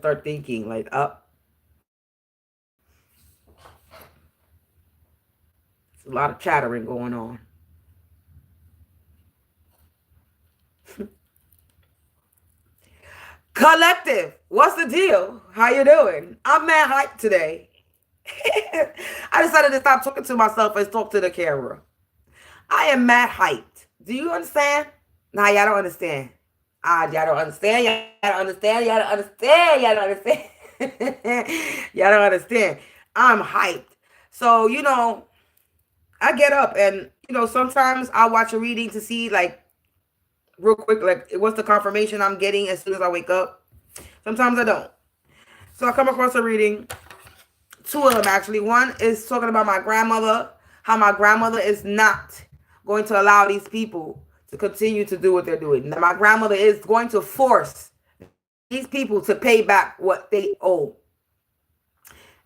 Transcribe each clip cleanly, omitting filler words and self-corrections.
start thinking like, up. There's a lot of chattering going on. Collective, what's the deal? How you doing? I'm mad hyped today. I decided to stop talking to myself and talk to the camera. I am mad hyped. Do you understand? Nah, y'all don't understand. Y'all don't understand. Y'all don't understand. Y'all don't understand. Y'all don't understand. Y'all don't understand. I'm hyped. So, you know, I get up and, you know, sometimes I watch a reading to see, like, real quick, like, what's the confirmation I'm getting as soon as I wake up. Sometimes I don't. So I come across a reading, two of them actually. One is talking about my grandmother, how my grandmother is not going to allow these people to continue to do what they're doing. Now, my grandmother is going to force these people to pay back what they owe.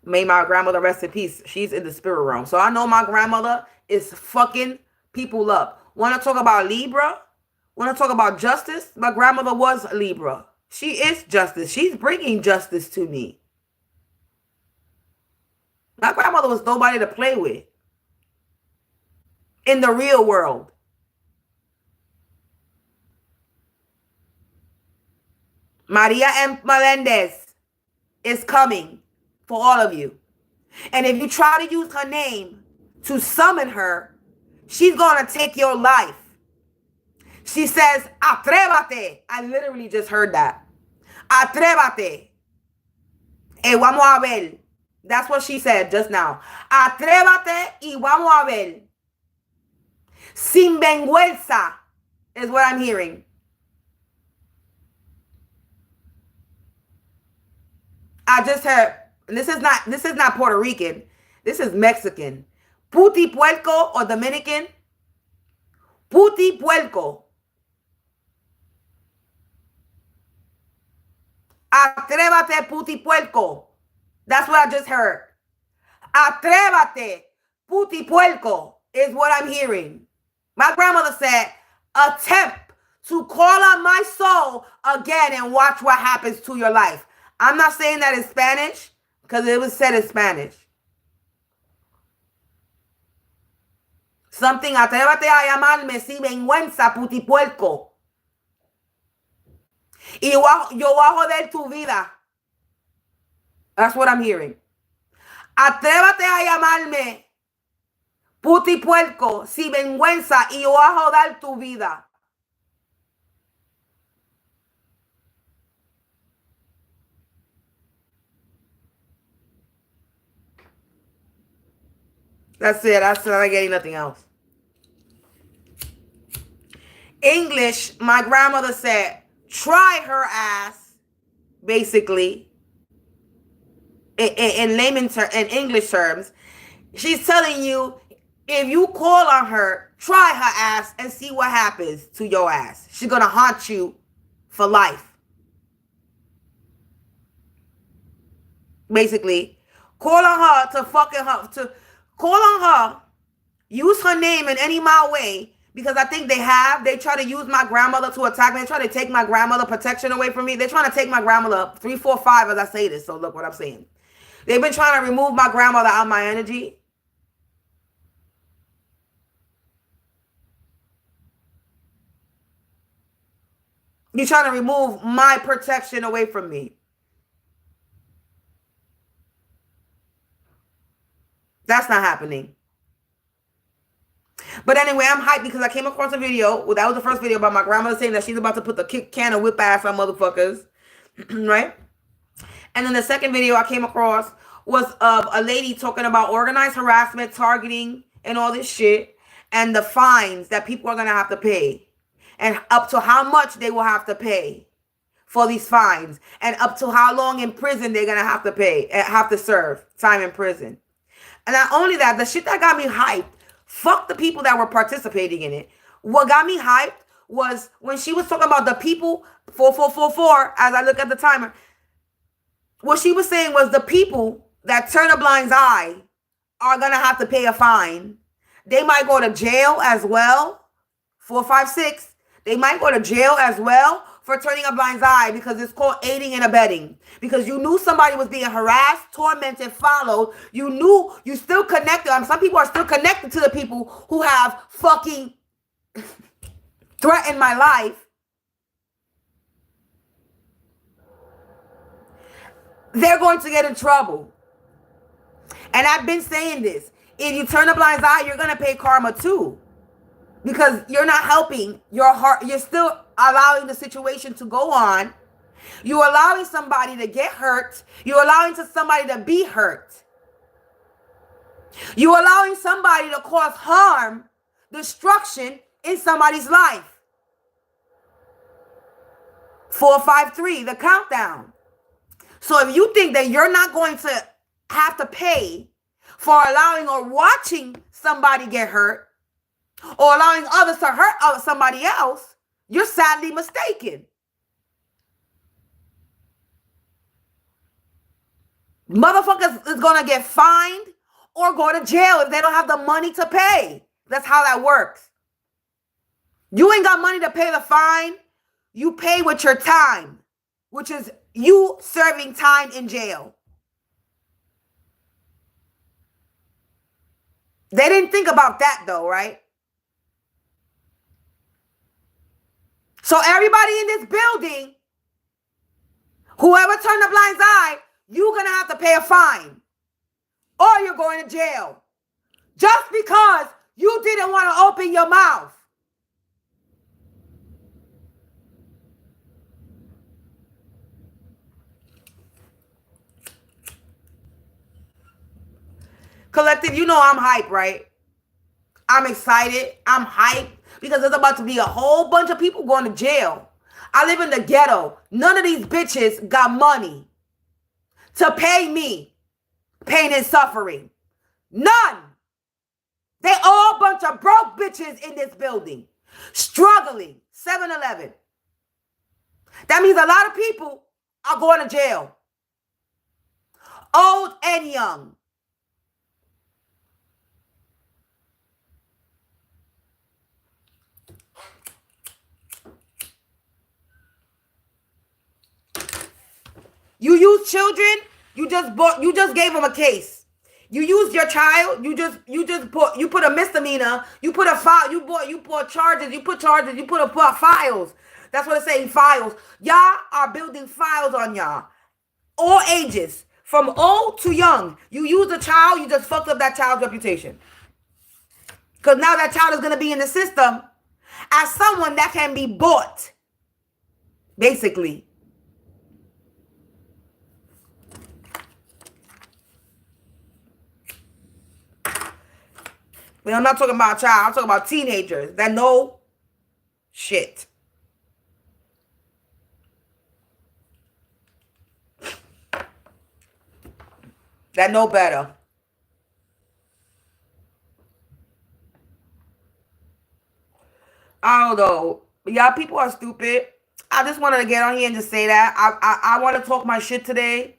May my grandmother rest in peace. She's in the spirit realm. So I know my grandmother is fucking people up. Want to talk about Libra? Want to talk about justice? My grandmother was Libra. She is justice. She's bringing justice to me. My grandmother was nobody to play with in the real world. Maria M. Melendez is coming for all of you. And if you try to use her name to summon her, she's going to take your life. She says, atrévate. I literally just heard that. Atrévate. Vamos a ver. That's what she said just now. Atrévate y vamos a ver. Sin vergüenza is what I'm hearing. I just heard, and this is not Puerto Rican. This is Mexican. Puti puerco or Dominican. Puti puerco. Atrévate, puti puerco. That's what I just heard. Atrévate, puti puerco is what I'm hearing. My grandmother said, attempt to call on my soul again and watch what happens to your life. I'm not saying that in Spanish because it was said in Spanish. Something, atrévate a llamarme sin vergüenza, puti puerco. Y yo voy a joder tu vida. That's what I'm hearing. Atrévate a llamarme puti puerco, sin vergüenza, y yo voy a joder tu vida. That's it. I'm not getting nothing else. English, my grandmother said, try her ass, basically, in English terms. She's telling you, if you call on her, try her ass and see what happens to your ass. She's going to haunt you for life. Basically, call on her to call on her, use her name in any mild way, because I think they try to use my grandmother to attack me. They try to take my grandmother protection away from me. They're trying to take my grandmother 3, 4, 5 as I say this. So look what I'm saying. They've been trying to remove my grandmother out of my energy. You're trying to remove my protection away from me. That's not happening. But anyway, I'm hyped because I came across a video. Well, that was the first video about my grandmother saying that she's about to put the kick can of whip ass on motherfuckers. Right? And then the second video I came across was of a lady talking about organized harassment, targeting, and all this shit. And the fines that people are going to have to pay. And up to how much they will have to pay for these fines. And up to how long in prison they're going to have to pay, have to serve time in prison. And not only that, the shit that got me hyped, fuck the people that were participating in it. What got me hyped was when she was talking about the people, 4444, as I look at the timer, what she was saying was the people that turn a blind eye are going to have to pay a fine. They might go to jail as well, 456. They might go to jail as well for turning a blind eye because it's called aiding and abetting. Because you knew somebody was being harassed, tormented, followed. You knew you still connected. Some people are still connected to the people who have fucking threatened my life. They're going to get in trouble. And I've been saying this. If you turn a blind eye, you're going to pay karma too. Because you're not helping your heart. You're still allowing the situation to go on. You're allowing somebody to get hurt. You're allowing somebody to be hurt. You're allowing somebody to cause harm, destruction in somebody's life. 453, the countdown. So if you think that you're not going to have to pay for allowing or watching somebody get hurt, or allowing others to hurt somebody else, you're sadly mistaken. Motherfuckers is going to get fined or go to jail if they don't have the money to pay. That's how that works. You ain't got money to pay the fine. You pay with your time, which is you serving time in jail. They didn't think about that though, right? So everybody in this building, whoever turned a blind eye, you're going to have to pay a fine or you're going to jail just because you didn't want to open your mouth. Collective, you know I'm hyped, right? I'm excited. I'm hyped because there's about to be a whole bunch of people going to jail. I live in the ghetto. None of these bitches got money to pay me pain and suffering. None. They all a bunch of broke bitches in this building. Struggling. 7-Eleven. That means a lot of people are going to jail. Old and young. You use children, you just gave them a case. You used your child, you put a misdemeanor, you put a file, you put charges, you put files. That's what it's saying, files. Y'all are building files on y'all. All ages, from old to young. You use a child, you just fucked up that child's reputation. Because now that child is going to be in the system as someone that can be bought, basically. But I'm not talking about a child. I'm talking about teenagers that know shit. That know better. I don't know. Y'all people are stupid. I just wanted to get on here and just say that. I want to talk my shit today.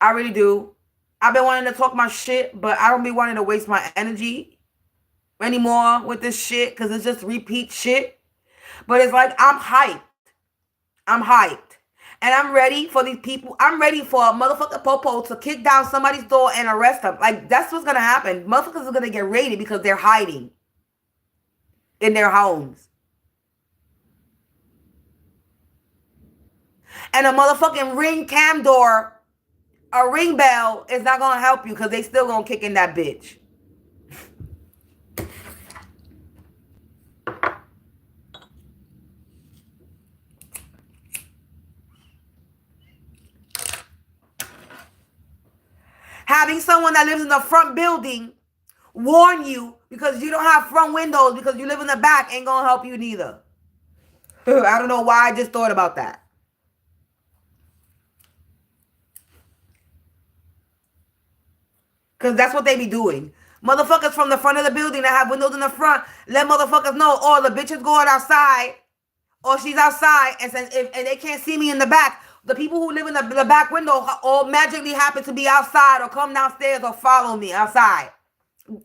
I really do. I've been wanting to talk my shit, but I don't be wanting to waste my energy anymore with this shit because it's just repeat shit. But it's like I'm hyped. I'm hyped. And I'm ready for these people. I'm ready for a motherfucker popo to kick down somebody's door and arrest them. Like, that's what's going to happen. Motherfuckers are going to get raided because they're hiding in their homes. And a motherfucking ring cam door, a ring bell is not going to help you because they still going to kick in that bitch. Having someone that lives in the front building warn you because you don't have front windows because you live in the back ain't going to help you neither. I don't know why I just thought about that. Because that's what they be doing. Motherfuckers from the front of the building that have windows in the front, let motherfuckers know, oh, the bitch is going outside, or she's outside, and says, if they can't see me in the back, the people who live in the back window all magically happen to be outside or come downstairs or follow me outside.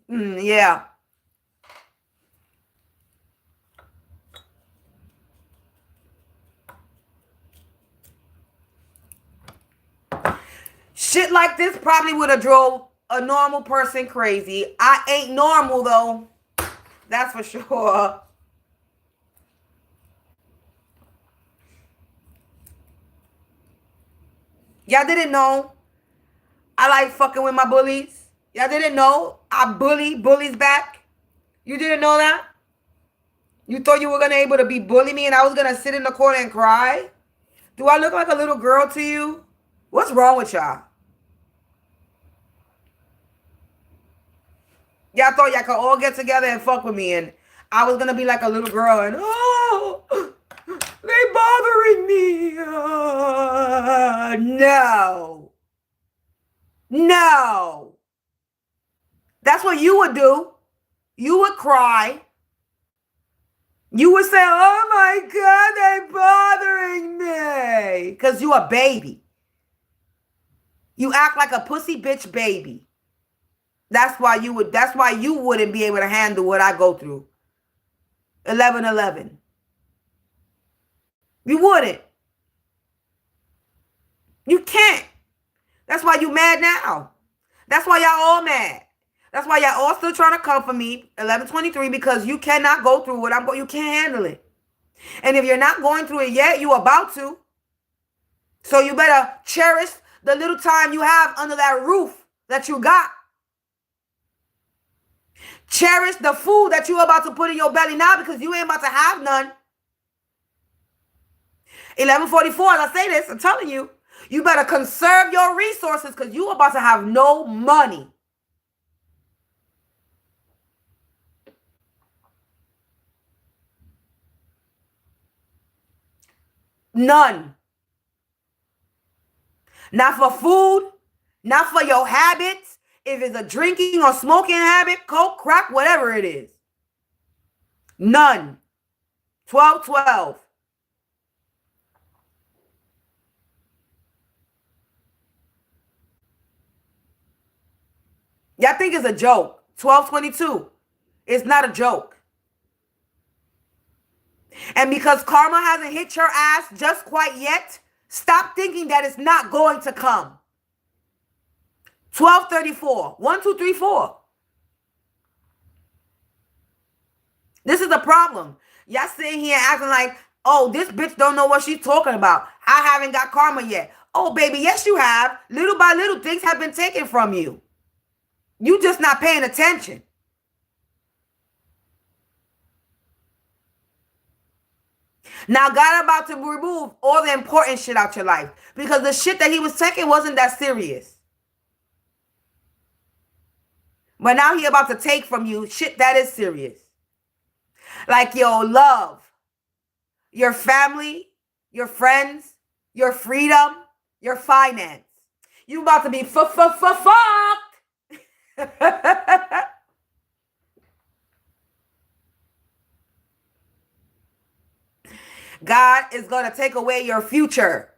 Yeah. Shit like this probably would have drove a normal person crazy. I ain't normal though. That's for sure. Y'all didn't know I like fucking with my bullies. Y'all didn't know I bully bullies back. You didn't know that? You thought you were gonna able to be bully me and I was gonna sit in the corner and cry? Do I look like a little girl to you? What's wrong with y'all? Y'all thought y'all could all get together and fuck with me and I was gonna be like a little girl and oh, they bothering me. No. No. That's what you would do. You would cry. You would say, oh my God, they bothering me. Because you a baby. You act like a pussy bitch baby. That's why you wouldn't be able to handle what I go through. 11:11. You wouldn't. You can't. That's why you mad now. That's why y'all all mad. That's why y'all all still trying to come for me, 11:23, because you cannot go through what I'm going. You can't handle it. And if you're not going through it yet, you about to. So you better cherish the little time you have under that roof that you got. Cherish the food that you're about to put in your belly now because you ain't about to have none. 11:44, as I say this, I'm telling you, you better conserve your resources because you're about to have no money. None. Not for food, not for your habits. If it's a drinking or smoking habit, coke, crack, whatever it is. None. 12:12. Y'all think it's a joke. 12:22. It's not a joke. And because karma hasn't hit your ass just quite yet, stop thinking that it's not going to come. 12:34. 1, 2, 3, 4. This is the problem. Y'all sitting here acting like, oh, this bitch don't know what she's talking about. I haven't got karma yet. Oh, baby, yes, you have. Little by little, things have been taken from you. You just not paying attention. Now God about to remove all the important shit out your life because the shit that he was taking wasn't that serious. But now he about to take from you shit that is serious. Like your love, your family, your friends, your freedom, your finance. You about to be fucked. God is going to take away your future.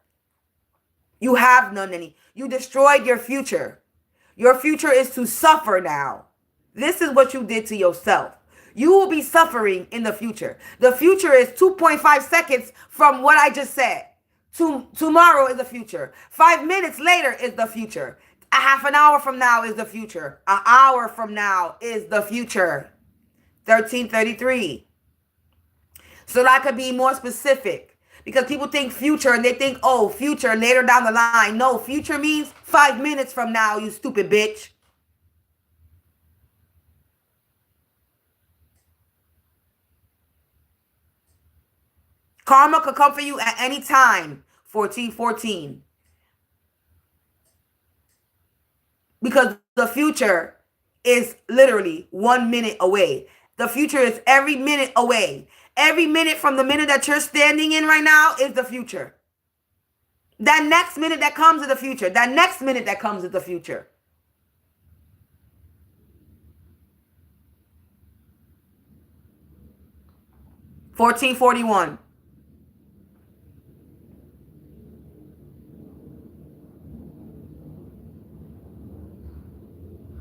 You have none any. You destroyed your future. Your future is to suffer now. This is what you did to yourself. You will be suffering in the future. The future is 2.5 seconds from what I just said. Tomorrow is the future. 5 minutes later is the future. A half an hour from now is the future. An hour from now is the future. 13:33. So that I could be more specific. Because people think future and they think, oh, future later down the line. No, future means 5 minutes from now, you stupid bitch. Karma could come for you at any time. 14:14. Because the future is literally 1 minute away. The future is every minute away. Every minute from the minute that you're standing in right now is the future. That next minute that comes is the future. That next minute that comes is the future. $14.41.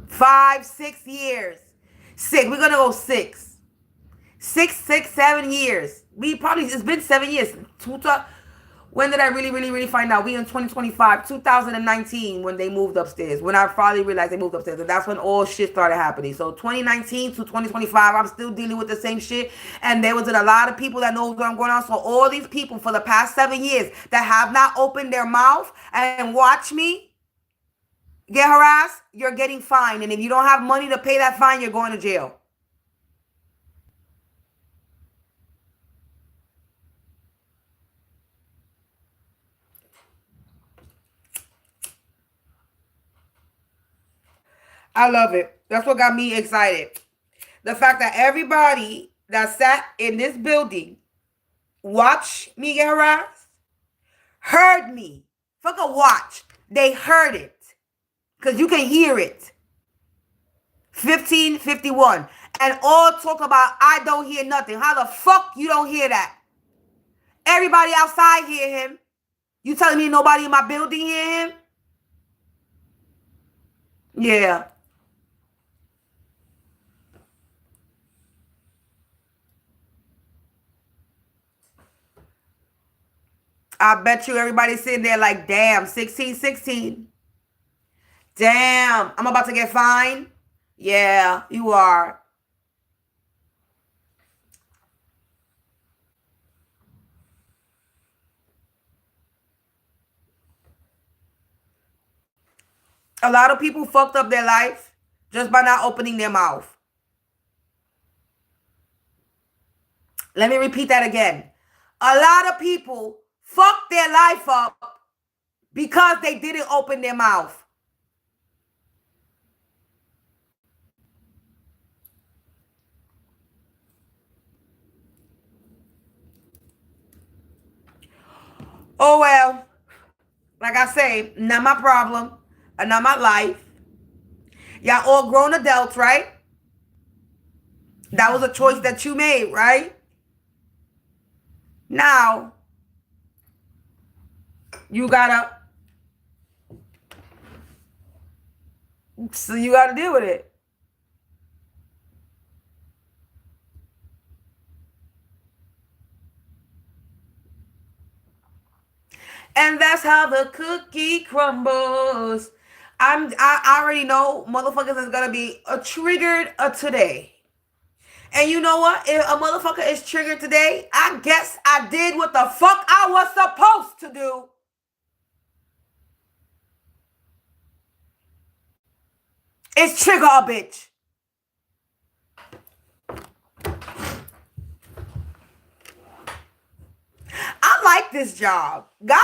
Five, 6 years. We're gonna go 6. 6, 7 years. It's been 7 years. When did I really find out? We in 2025, 2019, when they moved upstairs. When I finally realized they moved upstairs. And that's when all shit started happening. So 2019 to 2025, I'm still dealing with the same shit. And there was a lot of people that know what's going on. So all these people for the past 7 years that have not opened their mouth and watch me get harassed, you're getting fined. And if you don't have money to pay that fine, you're going to jail. I love it. That's what got me excited. The fact that everybody that sat in this building watched me get harassed, heard me. Fuck a watch. They heard it. Because you can hear it. 1551. And all talk about, I don't hear nothing. How the fuck you don't hear that? Everybody outside hear him. You telling me nobody in my building hear him? Yeah. I bet you everybody's sitting there like, damn, 1616. Damn, I'm about to get fined. Yeah, you are. A lot of people fucked up their life just by not opening their mouth. Let me repeat that again. A lot of people fucked their life up because they didn't open their mouth. Oh well, like I say, not my problem, and not my life. Y'all all grown adults, right? That was a choice that you made, right? Now, you gotta deal with it. And that's how the cookie crumbles. I already know motherfuckers is gonna be triggered today. And you know what? If a motherfucker is triggered today, I guess I did what the fuck I was supposed to do. It's trigger a bitch. I like this job. God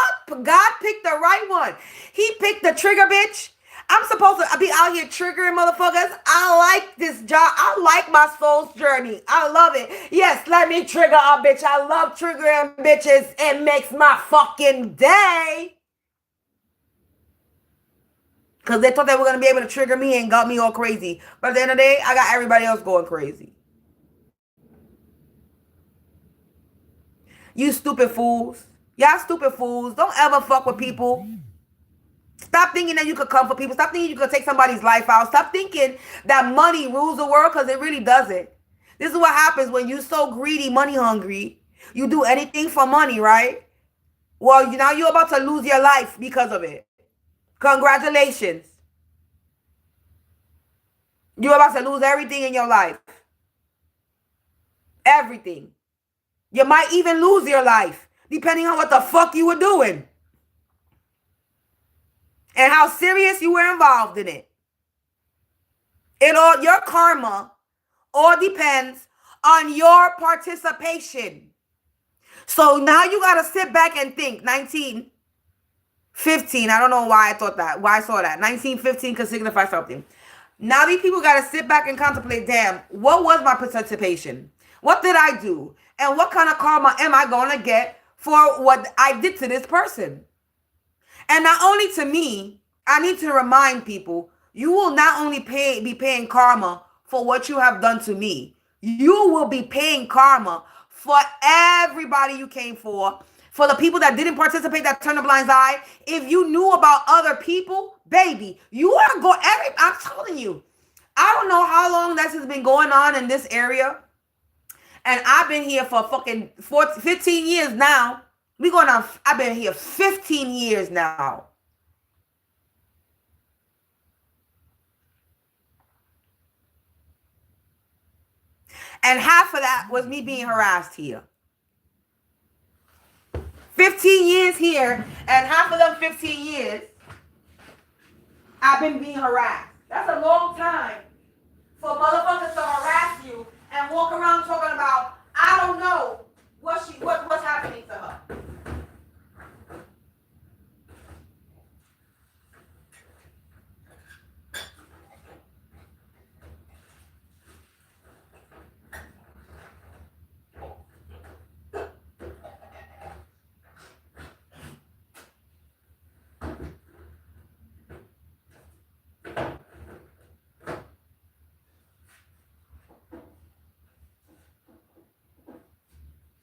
picked the right one. He picked the trigger bitch. I'm supposed to be out here triggering motherfuckers. I like this job. I like my soul's journey. I love it. Yes, let me trigger a bitch. I love triggering bitches. It makes my fucking day. Because they thought they were going to be able to trigger me and got me all crazy. But at the end of the day, I got everybody else going crazy. You stupid fools. Y'all stupid fools. Don't ever fuck with people. Stop thinking that you could come for people. Stop thinking you could take somebody's life out. Stop thinking that money rules the world, because it really doesn't. This is what happens when you're so greedy, money hungry. You do anything for money, right? Well, now you're about to lose your life because of it. Congratulations. You're about to lose everything in your life. Everything. You might even lose your life, depending on what the fuck you were doing. And how serious you were involved in it. Your karma all depends on your participation. So now you got to sit back and think. 1915. I don't know why I thought that. Why I saw that. 1915 could signify something. Now these people got to sit back and contemplate, damn, what was my participation? What did I do? And what kind of karma am I going to get for what I did to this person? And not only to me, I need to remind people, you will not only be paying karma for what you have done to me. You will be paying karma for everybody you came for the people that didn't participate, that turned a blind eye. If you knew about other people, baby, you are going, I'm telling you, I don't know how long this has been going on in this area. And I've been here for fucking 15 years now. We going on, I've been here 15 years now. And half of that was me being harassed here. 15 years here, and half of them 15 years, I've been being harassed. That's a long time for motherfuckers to harass you and walk around talking about, I don't know what's happening to her.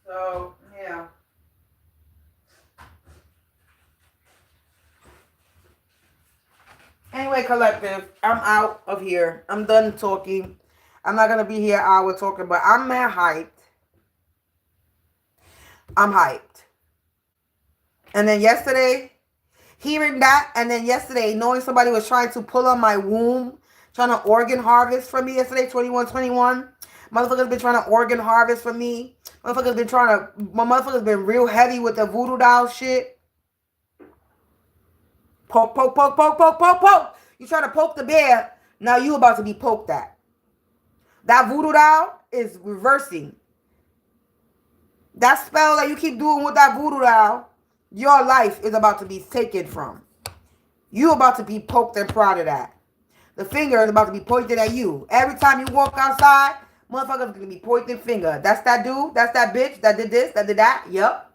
So, yeah. Anyway, collective, I'm out of here. I'm done talking. I'm not going to be here an hour talking, but I'm mad hyped. I'm hyped. And then yesterday, hearing that, and then yesterday, knowing somebody was trying to pull on my womb, trying to organ harvest from me yesterday, 2121. Motherfuckers been trying to organ harvest from me. My motherfuckers been real heavy with the voodoo doll shit. Poke, poke, poke, poke, poke, poke, poke. You trying to poke the bear, now you about to be poked at. That voodoo doll is reversing. That spell that you keep doing with that voodoo doll, your life is about to be taken from. You about to be poked and prodded at. The finger is about to be pointed at you. Every time you walk outside, motherfuckers gonna be pointing finger. That's that dude. That's that bitch that did this, that did that. Yup.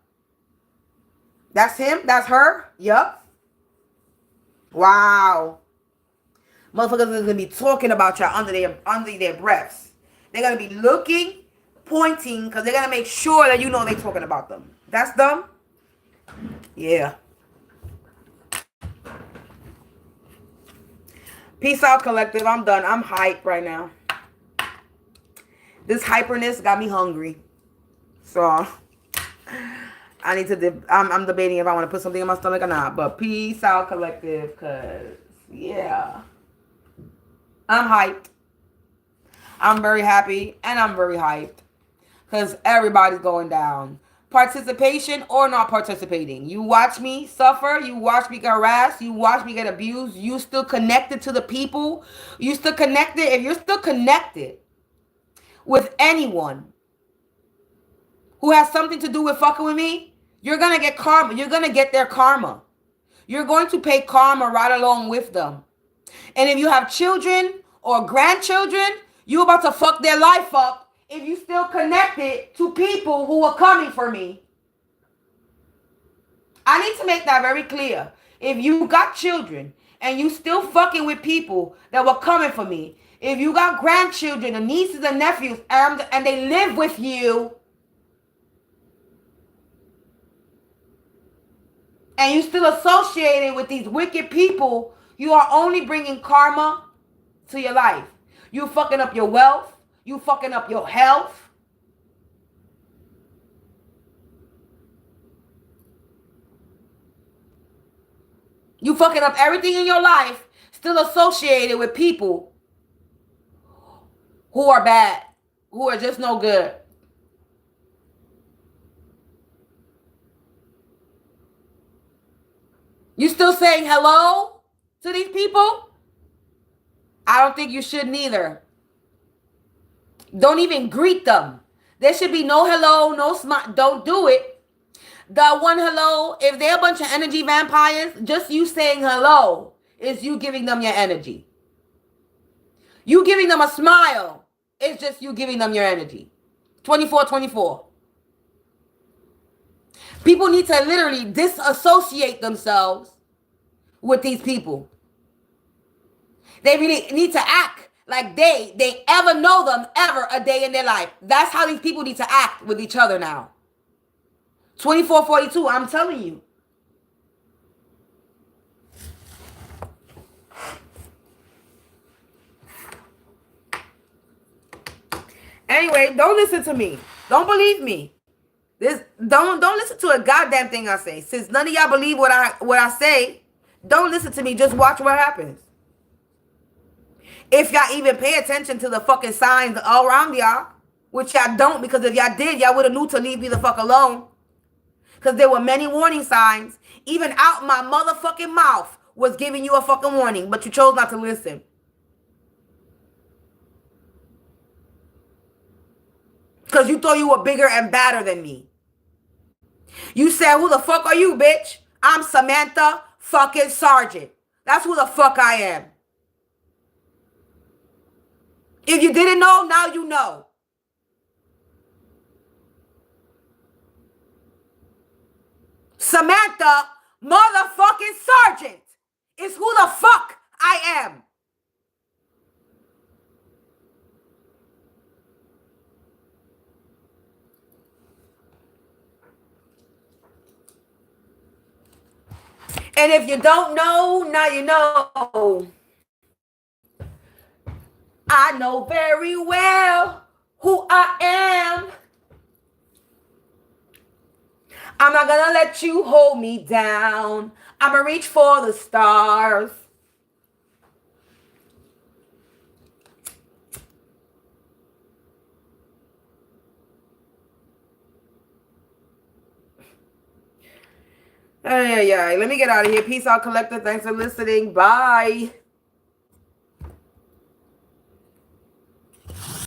That's him. That's her. Yup. Wow. Motherfuckers is gonna be talking about you under their breaths. They're gonna be looking, pointing, because they're gonna make sure that you know they're talking about them. That's them. Yeah. Peace out, collective. I'm done. I'm hyped right now. This hyperness got me hungry. So I need to, I'm debating if I want to put something in my stomach or not. But peace out, collective, because, yeah. I'm hyped. I'm very happy and I'm very hyped. Because everybody's going down. Participation or not participating. You watch me suffer. You watch me get harassed. You watch me get abused. You still connected to the people. You still connected. If you're still connected with anyone who has something to do with fucking with me, you're going to get karma. You're going to get their karma. You're going to pay karma right along with them. And if you have children or grandchildren, you about to fuck their life up if you still connected to people who are coming for me. I need to make that very clear. If you got children and you still fucking with people that were coming for me, if you got grandchildren and nieces and nephews and they live with you, and you still associated with these wicked people, you are only bringing karma to your life. You fucking up your wealth. You fucking up your health. You fucking up everything in your life, still associated with people who are bad, who are just no good. You still saying hello to these people? I don't think you should neither. Don't even greet them. There should be no hello, no smile. Don't do it. The one hello, if they're a bunch of energy vampires, just you saying hello is you giving them your energy. You giving them a smile is just you giving them your energy. 24/24. People need to literally disassociate themselves with these people. They really need to act like they ever know them ever a day in their life. That's how these people need to act with each other now. 24/42, I'm telling you. Anyway, don't listen to me. Don't believe me. Don't listen to a goddamn thing I say. Since none of y'all believe what I say, don't listen to me. Just watch what happens. If y'all even pay attention to the fucking signs all around y'all, which y'all don't, because if y'all did, y'all would have knew to leave me the fuck alone. Because there were many warning signs. Even out my motherfucking mouth was giving you a fucking warning, but you chose not to listen. Because you thought you were bigger and badder than me. You said, who the fuck are you, bitch? I'm Samantha fucking Sargent. That's who the fuck I am. If you didn't know, now you know. Samantha motherfucking Sargent is who the fuck I am. And if you don't know, now you know. I know very well who I am. I'm not gonna let you hold me down. I'ma reach for the stars. Ay, let me get out of here. Peace out, collector. Thanks for listening. Bye.